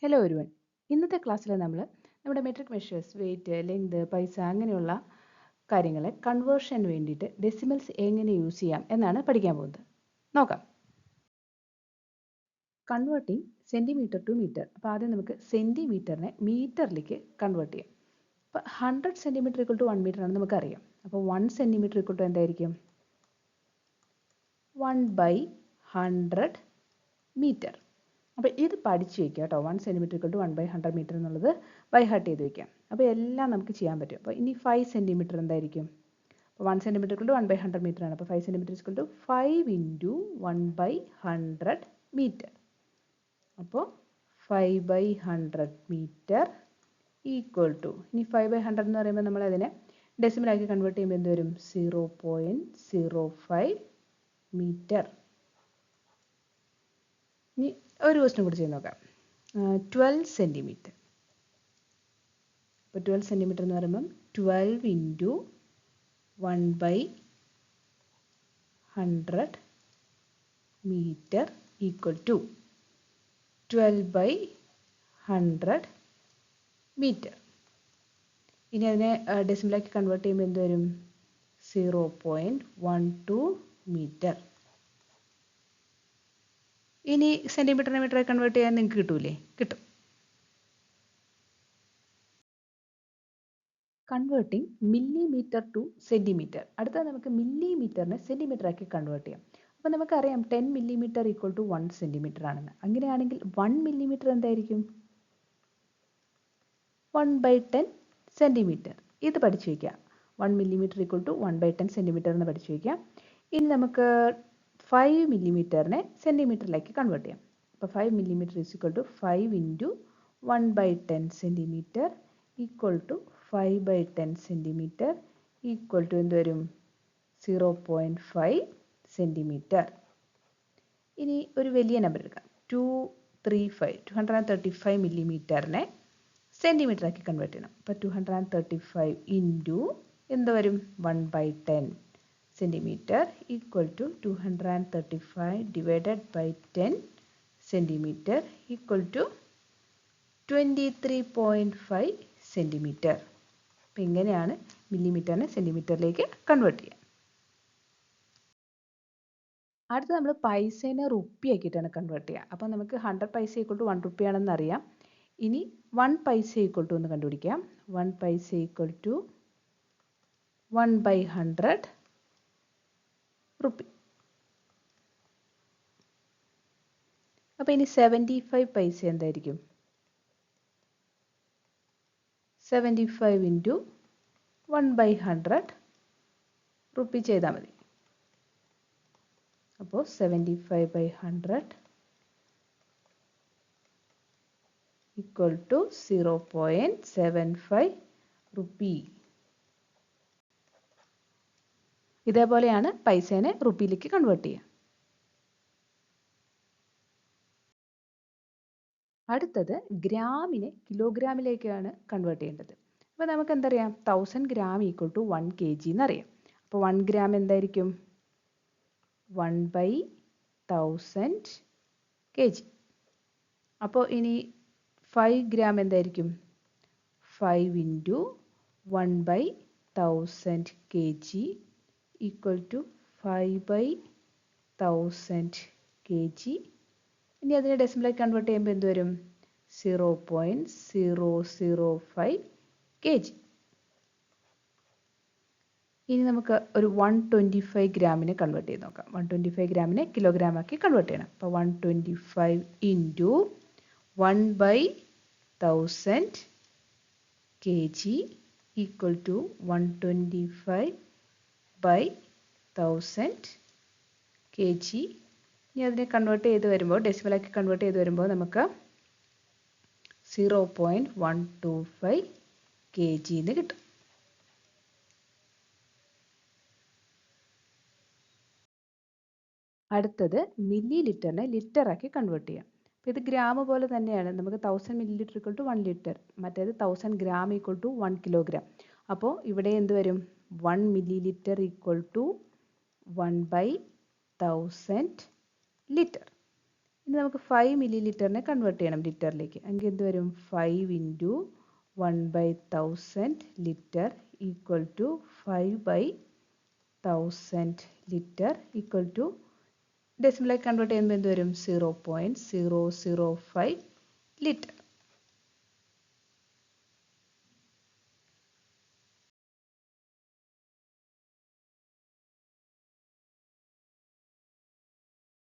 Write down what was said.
Hello ഒരുവൻ. ഇന്നത്തെ ക്ലാസ്സിൽ നമ്മൾ നമ്മുടെ മെട്രിക് മെഷേഴ്സ്, വെയിറ്റ്, ലെങ്ത്, പൈസ അങ്ങനെയുള്ള കാര്യങ്ങളെ കൺവേർഷന് വേണ്ടിയിട്ട് ഡെസിമൽസ് എങ്ങനെ യൂസ് ചെയ്യാം എന്നാണ് പഠിക്കാൻ പോകുന്നത്. നോക്കാം. Converting centimetre to metre. അപ്പോൾ ആദ്യം നമുക്ക് സെൻറ്റിമീറ്ററിനെ മീറ്ററിലേക്ക് കൺവേർട്ട് ചെയ്യാം. അപ്പോൾ 100 സെൻറ്റിമീറ്റർ ഈക്വൽ ടു 1 മീറ്റർ ആണെന്ന് നമുക്കറിയാം. അപ്പോൾ 1 സെൻറ്റിമീറ്റർ ഈക്വൽ ടു എന്തായിരിക്കും? 1/100 മീറ്റർ. അപ്പോൾ ഇത് പഠിച്ചു വയ്ക്കുക കേട്ടോ. 1 സെൻറ്റിമീറ്റർ ഈക്വൽ ടു 1/100 മീറ്റർ എന്നുള്ളത് ബൈ ഹാർട്ട് ചെയ്ത് വയ്ക്കാം. അപ്പോൾ എല്ലാം നമുക്ക് ചെയ്യാൻ പറ്റും. അപ്പോൾ ഇനി 5 സെൻറ്റിമീറ്റർ എന്തായിരിക്കും? അപ്പോൾ 1 സെൻറ്റിമീറ്റർ ഈക്വൽ ടു 1/100 മീറ്റർ ആണ്. അപ്പോൾ 5 centimetre equal to 5 into 1/100 metre. അപ്പോൾ 5/100 മീറ്റർ ഈക്വൽ ടു, ഇനി 5/100 എന്ന് പറയുമ്പോൾ നമ്മൾ അതിനെ ഡെസിമലാക്കി കൺവേർട്ട് ചെയ്യുമ്പോൾ എന്ത് വരും? 0.05 മീറ്റർ. ഇനി ഒരു ക്വസ്റ്റ്യൻ കൂടി ചെയ്ത് നോക്കാം. 12 സെൻറ്റിമീറ്റർ. അപ്പോൾ 12 സെൻറ്റിമീറ്റർ എന്ന് പറയുമ്പം 12 into 1/100 metre equal to 12/100 metre. ഇനി അതിനെ ഡെസിമലാക്കി കൺവേർട്ട് ചെയ്യുമ്പോൾ എന്ത് വരും? 0.12 മീറ്റർ. ഇനി സെൻറ്റിമീറ്ററിനെ മീറ്ററായി കൺവേർട്ട് ചെയ്യാൻ നിങ്ങൾക്ക് കിട്ടൂലേ? കിട്ടും. Converting millimetre two centimetre. അടുത്തത് നമുക്ക് മില്ലിമീറ്ററിനെ സെൻറ്റിമീറ്ററാക്കി കൺവേർട്ട് ചെയ്യാം. അപ്പോൾ നമുക്കറിയാം 10 മില്ലിമീറ്റർ ഈക്വൽ ടു 1 സെൻറ്റിമീറ്റർ ആണെന്ന്. അങ്ങനെയാണെങ്കിൽ 1 മില്ലിമീറ്റർ എന്തായിരിക്കും? 1/10 സെൻറ്റിമീറ്റർ. ഇത് പഠിച്ചു വയ്ക്കുക. 1 മില്ലിമീറ്റർ ഈക്വൽ ടു 1/10 സെൻറ്റിമീറ്റർ എന്ന് പഠിച്ചു വയ്ക്കുക. ഇനി നമുക്ക് 5 മില്ലിമീറ്ററിനെ സെൻറ്റിമീറ്ററിലേക്ക് കൺവേർട്ട് ചെയ്യാം. അപ്പോൾ 5 millimetre is equal to 5 into 1/10 centimetre equal to 5/10 centimetre equal to എന്ത് വരും? 0.5 സെൻറ്റിമീറ്റർ. ഇനി ഒരു വലിയ നമ്പർ എടുക്കാം. 235 മില്ലിമീറ്ററിനെ സെൻറ്റിമീറ്ററാക്കി കൺവേർട്ട് ചെയ്യണം. അപ്പോൾ 235 ഇൻറ്റു എന്ത് വരും? 1/10 centimetre equal to 235 divided by 10 centimetre equal to 23.5 centimetre. അപ്പോൾ ഇങ്ങനെയാണ് മില്ലിമീറ്ററിനെ സെൻറ്റിമീറ്ററിലേക്ക് കൺവേർട്ട് ചെയ്യുക. അടുത്ത നമ്മൾ പൈസേനെ റുപ്പി ആക്കിയിട്ടാണ് കൺവേർട്ട് ചെയ്യുക. അപ്പോൾ നമുക്ക് 100 പൈസ ഈക്വൽ ടു 1 റുപ്പി ആണെന്ന് അറിയാം. ഇനി 1 പൈസ ഈക്വൽ ടു ഒന്ന് കണ്ടുപിടിക്കാം. 1 പൈസ ഈക്വൽ ടു 1/100 റുപ്പി. അപ്പോൾ ഇനി 75 പൈസ എന്തായിരിക്കും? 75 ഇൻറ്റു 1/100 റുപ്പി ചെയ്താൽ മതി. അപ്പോൾ 75/100 ഈക്വൽ ടു 0.75 റുപ്പി. ഇതേപോലെയാണ് പൈസേനെ റുപ്പിയിലേക്ക് കൺവേർട്ട് ചെയ്യുക. അടുത്തത് ഗ്രാമിനെ കിലോഗ്രാമിലേക്കാണ് കൺവേർട്ട് ചെയ്യേണ്ടത്. അപ്പോൾ നമുക്ക് എന്തറിയാം? 1000 ഗ്രാം ഈക്വൽ ടു 1 kg എന്നറിയാം. അപ്പോൾ 1 ഗ്രാം എന്തായിരിക്കും? 1/1000 kg. അപ്പോൾ ഇനി 5 ഗ്രാം എന്തായിരിക്കും? 5 into 1/1000 kg equal to 5/1000 kg. ഇനി അതിനെ ഡെസിമലാക്കി കൺവേർട്ട് ചെയ്യുമ്പോൾ എന്ത് വരും? 0.005 kg. ഇനി നമുക്ക് ഒരു 125 ഗ്രാമിനെ കൺവേർട്ട് ചെയ്ത് നോക്കാം. 125 ഗ്രാമിനെ കിലോഗ്രാം ആക്കി കൺവേർട്ട് ചെയ്യണം. അപ്പോൾ 125 into 1/1000 kg equal to 125/1000 kg. ഇനി അതിനെ കൺവേർട്ട് ചെയ്ത് വരുമ്പോൾ, ഡെസിമലാക്കി കൺവേർട്ട് ചെയ്ത് വരുമ്പോൾ നമുക്ക് 0.125 kg എന്ന് കിട്ടും. അടുത്തത് മില്ലി ലിറ്ററിനെ ലിറ്ററാക്കി കൺവേർട്ട് ചെയ്യാം. അപ്പോൾ ഇത് ഗ്രാം പോലെ തന്നെയാണ്. നമുക്ക് 1000 millilitre equal to 1 litre, മറ്റേത് 1000 ഗ്രാം ഈക്വൽ ടു 1 കിലോഗ്രാം. അപ്പോൾ ഇവിടെ എന്ത് വരും? 1 millilitre equal to 1/1000 litre. ഇനി നമുക്ക് 5 മില്ലി ലിറ്ററിനെ കൺവേർട്ട് ചെയ്യണം ലിറ്ററിലേക്ക്. എങ്കിൽ എന്ത് വരും? 5 into 1/1000 litre equal to 5/1000 litre equal to ഡെസിമലായി കൺവേർട്ട് ചെയ്യുമ്പോൾ എന്ത് വരും? 0.005 ലിറ്റർ.